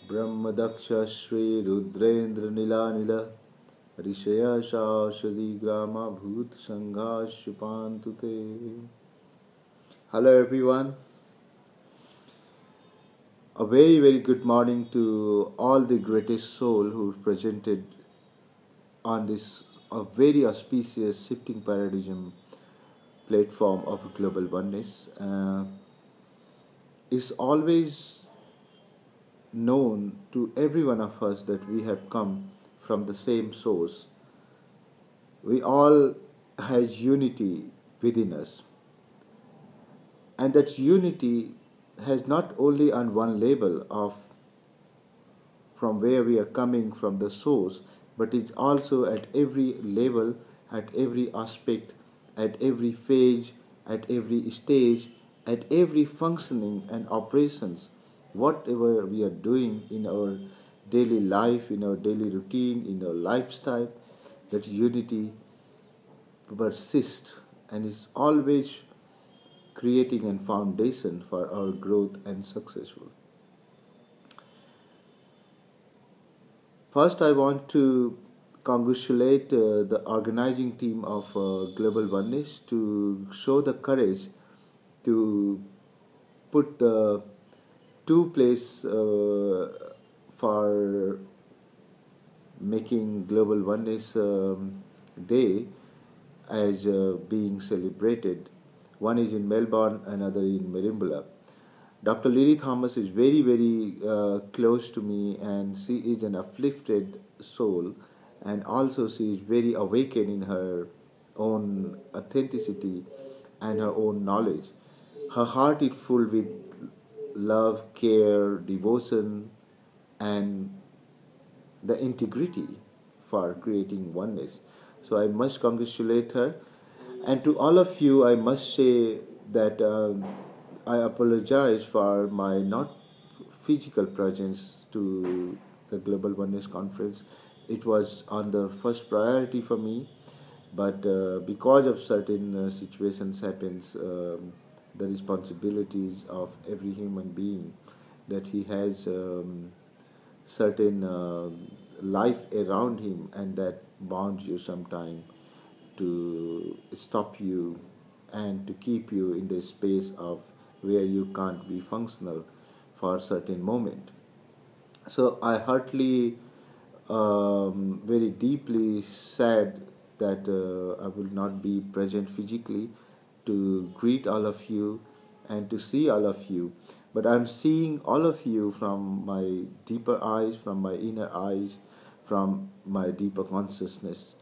ब्रह्मदक्ष श्री रुद्रेन्द्र नीलानिल ऋषय शाश्वती ग्रामा भूत संघाशुपान्तुते. Hello everyone, a very good morning to all the greatest soul who presented on this a very auspicious shifting paradigm platform of global oneness. It's always known to every one of us that we have come from the same source. We all has unity within us, and that unity has not only on one level of from where we are coming from the source, but it's also at every level, at every aspect, at every phase, at every stage, at every functioning and operations, whatever we are doing in our daily life, in our daily routine, in our lifestyle, that unity persists and is always creating a foundation for our growth and successful. First, I want to congratulate the organizing team of Global Oneness to show the courage to put the two place for making Global Oneness Day as being celebrated. One is in Melbourne, another in Merimbula. Dr. Lily Thomas is very close to me, and she is an uplifted soul, and also she is very awakened in her own authenticity and her own knowledge. Her heart is full with love, care, devotion, and the integrity for creating oneness. So I must congratulate her. And to all of you, I must say that I apologize for my not physical presence to the Global Oneness Conference. It was on the first priority for me, but because of certain situations happens, the responsibilities of every human being that he has certain life around him, and that bounds you sometime to stop you and to keep you in the space of where you can't be functional for a certain moment. So I heartily, very deeply sad that I will not be present physically to greet all of you and to see all of you. But I'm seeing all of you from my deeper eyes, from my inner eyes, from my deeper consciousness.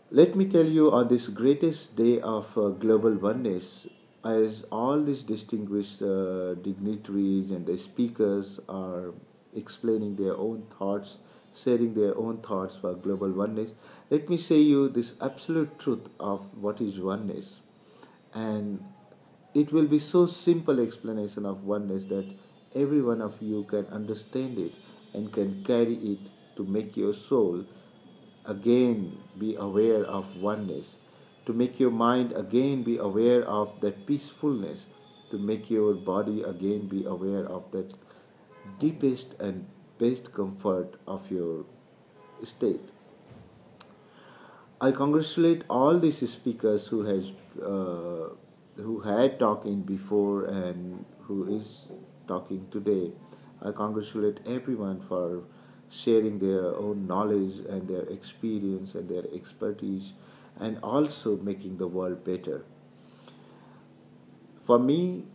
Let me tell you, on this greatest day of global oneness, as all these distinguished dignitaries and the speakers are explaining their own thoughts, sharing their own thoughts for global oneness, let me say you this absolute truth of what is oneness. And it will be so simple explanation of oneness that every one of you can understand it and can carry it to make your soul again be aware of oneness, to make your mind again be aware of that peacefulness, to make your body again be aware of that deepest and best comfort of your state. I congratulate all these speakers who had talking before and who is talking today. I congratulate everyone for sharing their own knowledge and their experience and their expertise, and also making the world better. For me,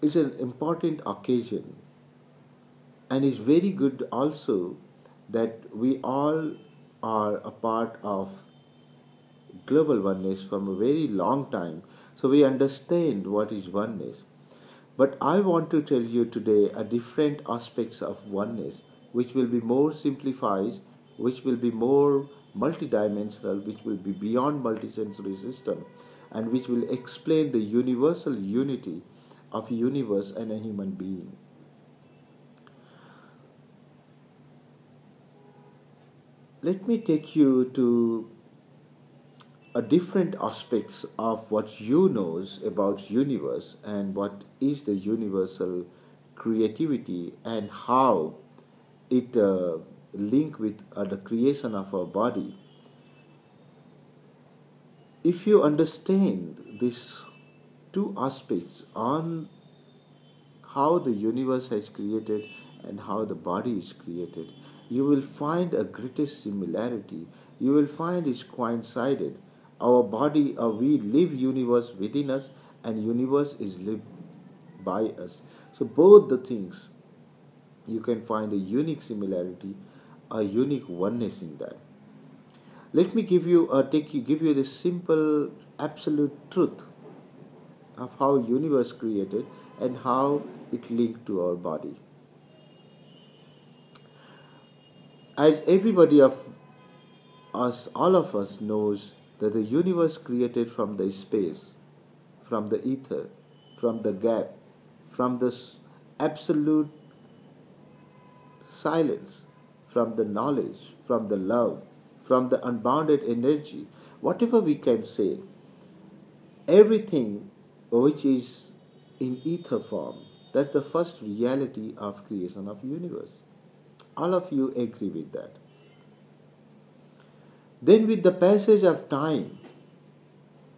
it's an important occasion, and it's very good also that we all are a part of global oneness from a very long time, so we understand what is oneness. But I want to tell you today a different aspects of oneness, which will be more simplified, which will be more multidimensional, which will be beyond multisensory system, and which will explain the universal unity of a universe and a human being. Let me take you to a different aspects of what you knows about universe and what is the universal creativity and how it link with the creation of our body. If you understand these two aspects on how the universe has created and how the body is created, you will find a greatest similarity. You will find it's coincided. Our body, we live universe within us, and universe is lived by us. So both the things, you can find a unique similarity, a unique oneness in that. Let me give you the simple absolute truth of how universe created and how it linked to our body. As everybody of us, all of us knows that the universe created from the space, from the ether, from the gap, from the absolute silence, from the knowledge, from the love, from the unbounded energy, whatever we can say, everything which is in ether form, that's the first reality of creation of universe. All of you agree with that. Then with the passage of time,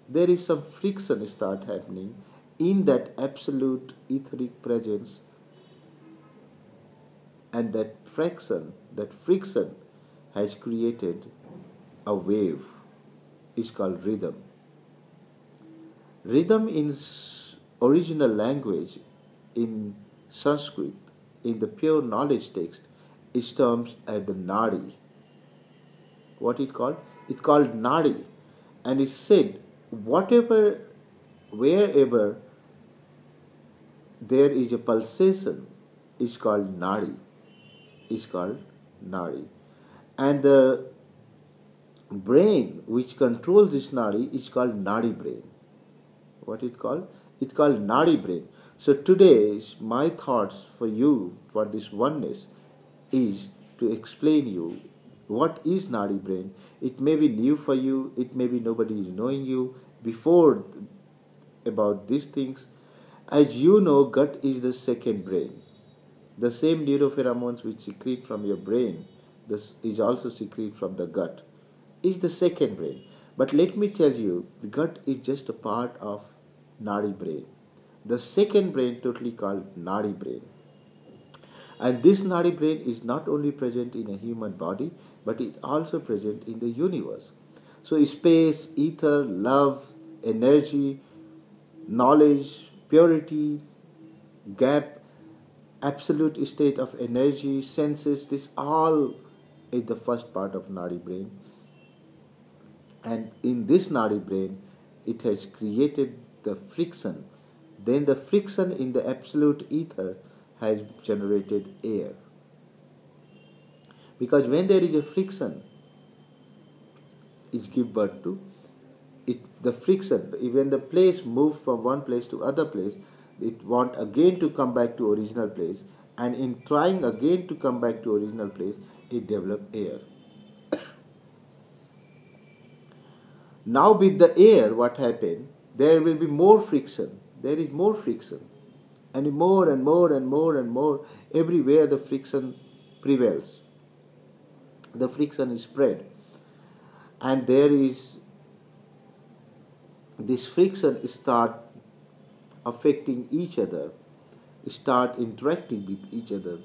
there is some friction start happening in that absolute etheric presence, and that friction has created a wave. It's called rhythm. Rhythm in original language, in Sanskrit, in the pure knowledge text, is termed as the nadi. What it called? It called nadi, and it said whatever, wherever there is a pulsation, is called nadi. Is called nadi, and the brain which controls this nadi is called nadi brain. What it called? It's called nadi brain. So today's my thoughts for you for this oneness is to explain you what is nadi brain. It may be new for you, it may be nobody is knowing you before about these things. As you know, gut is the second brain. The same neuropheromones which secrete from your brain, this is also secrete from the gut, is the second brain. But let me tell you, the gut is just a part of nadi brain. The second brain totally called nadi brain. And this nadi brain is not only present in a human body, but it also present in the universe. So space, ether, love, energy, knowledge, purity, gap, absolute state of energy, senses, this all is the first part of nadi brain. And in this nadi brain, it has created the friction. Then the friction in the absolute ether has generated air. Because when there is a friction, it gives birth to it. The friction, when the place moves from one place to other place, it want again to come back to original place, and in trying again to come back to original place, it develops air. Now with the air, what happened? There will be more friction. There is more friction. And more and more and more and more, everywhere the friction prevails. The friction is spread. And there is, this friction start affecting each other, start interacting with each other,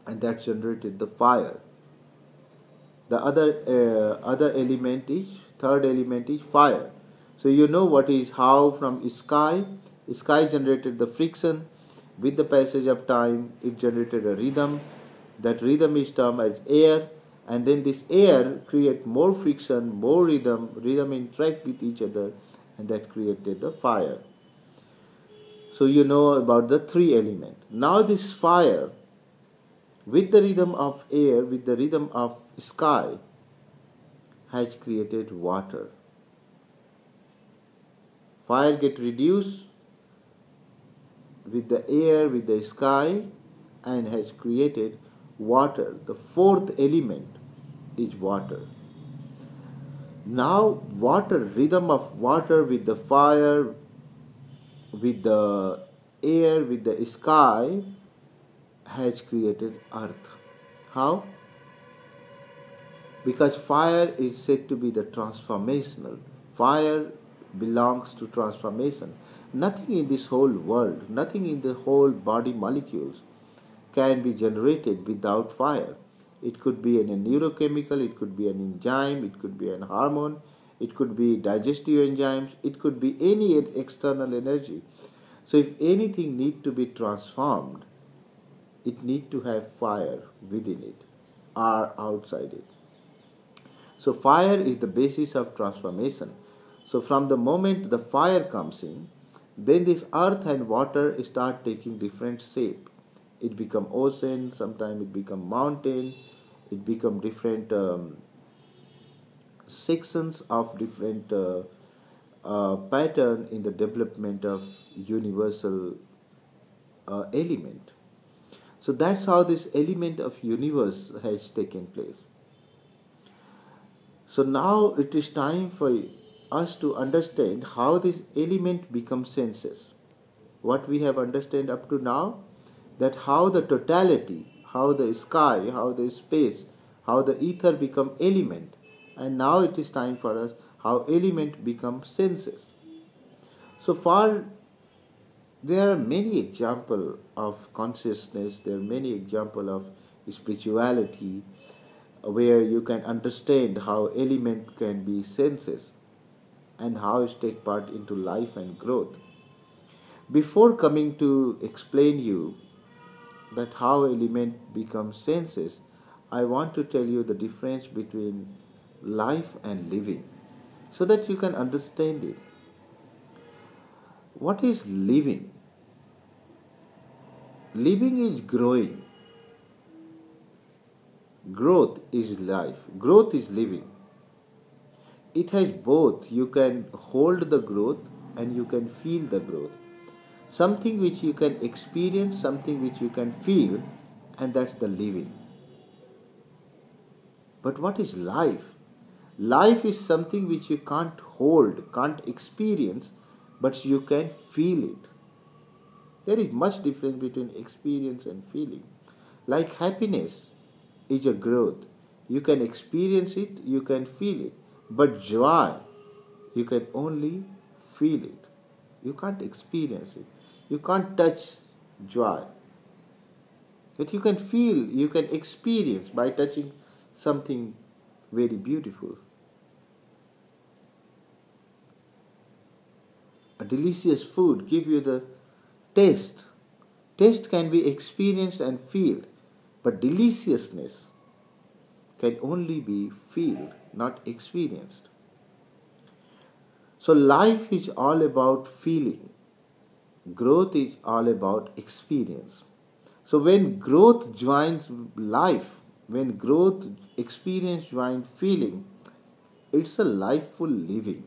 and that generated the fire. The other element is, third element is fire. So you know what is how from sky generated the friction. With the passage of time, it generated a rhythm. That rhythm is termed as air, and then this air create more friction, more rhythm interact with each other, and that created the fire. So you know about the three elements. Now this fire, with the rhythm of air, with the rhythm of sky, has created water. Fire get reduced with the air, with the sky, and has created water. The fourth element is water. Now water, rhythm of water with the fire, with the air, with the sky, has created earth. How? Because fire is said to be the transformational. Fire belongs to transformation. Nothing in this whole world, nothing in the whole body molecules can be generated without fire. It could be a neurochemical, it could be an enzyme, it could be an hormone, it could be digestive enzymes, it could be any external energy. So if anything need to be transformed, it need to have fire within it or outside it. So fire is the basis of transformation. So from the moment the fire comes in, then this earth and water start taking different shape. It become ocean, sometimes it become mountain, it become different sections of different pattern in the development of universal element. So that's how this element of universe has taken place. So now it is time for us to understand how this element becomes senses. What we have understood up to now, that how the totality, how the sky, how the space, how the ether become element, and now it is time for us how element become senses. So far there are many examples of consciousness, there are many examples of spirituality where you can understand how element can be senses and how it take part into life and growth. Before coming to explain you that how element becomes senses, I want to tell you the difference between life and living so that you can understand it. What is living? Living is growing. Growth is life. Growth is living. It has both. You can hold the growth and you can feel the growth. Something which you can experience, something which you can feel, and that's the living. But what is life? Life is something which you can't hold, can't experience, but you can feel it. There is much difference between experience and feeling. Like happiness is a growth. You can experience it, you can feel it. But joy, you can only feel it. You can't experience it. You can't touch joy. But you can feel, you can experience by touching something very beautiful. A delicious food give you the taste. Taste can be experienced and felt, but deliciousness can only be felt, not experienced. So life is all about feeling. Growth is all about experience. So when growth joins life, when growth experience joins feeling, it's a lifeful living.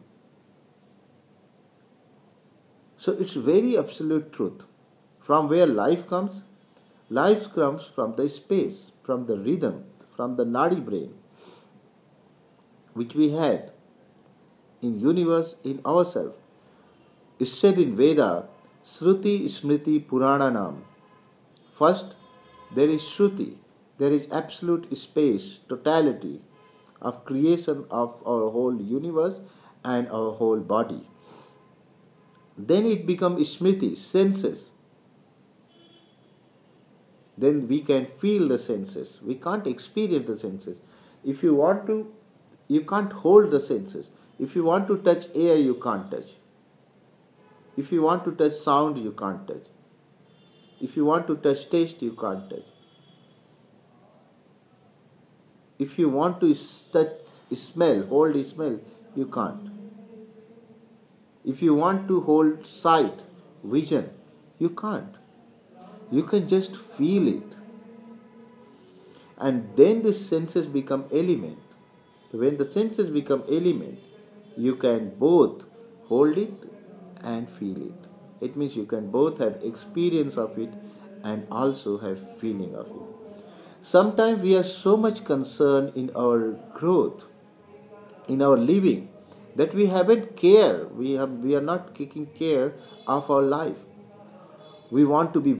So it's very absolute truth. From where life comes? Life comes from the space, from the rhythm, from the nadi brain, which we had in universe, in ourselves. It's said in Veda, Shruti Smriti Purananam. First, there is Shruti, there is absolute space, totality of creation of our whole universe and our whole body. Then it becomes Smriti, senses. Then we can feel the senses. We can't experience the senses. If you want to, you can't hold the senses. If you want to touch air, you can't touch. If you want to touch sound, you can't touch. If you want to touch taste, you can't touch. If you want to touch smell, hold smell, you can't. If you want to hold sight, vision, you can't. You can just feel it. And then the senses become element. When the senses become element, you can both hold it and feel it. It means you can both have experience of it and also have feeling of it. Sometimes we are so much concerned in our growth, in our living, that we haven't care. We are not taking care of our life. we want to be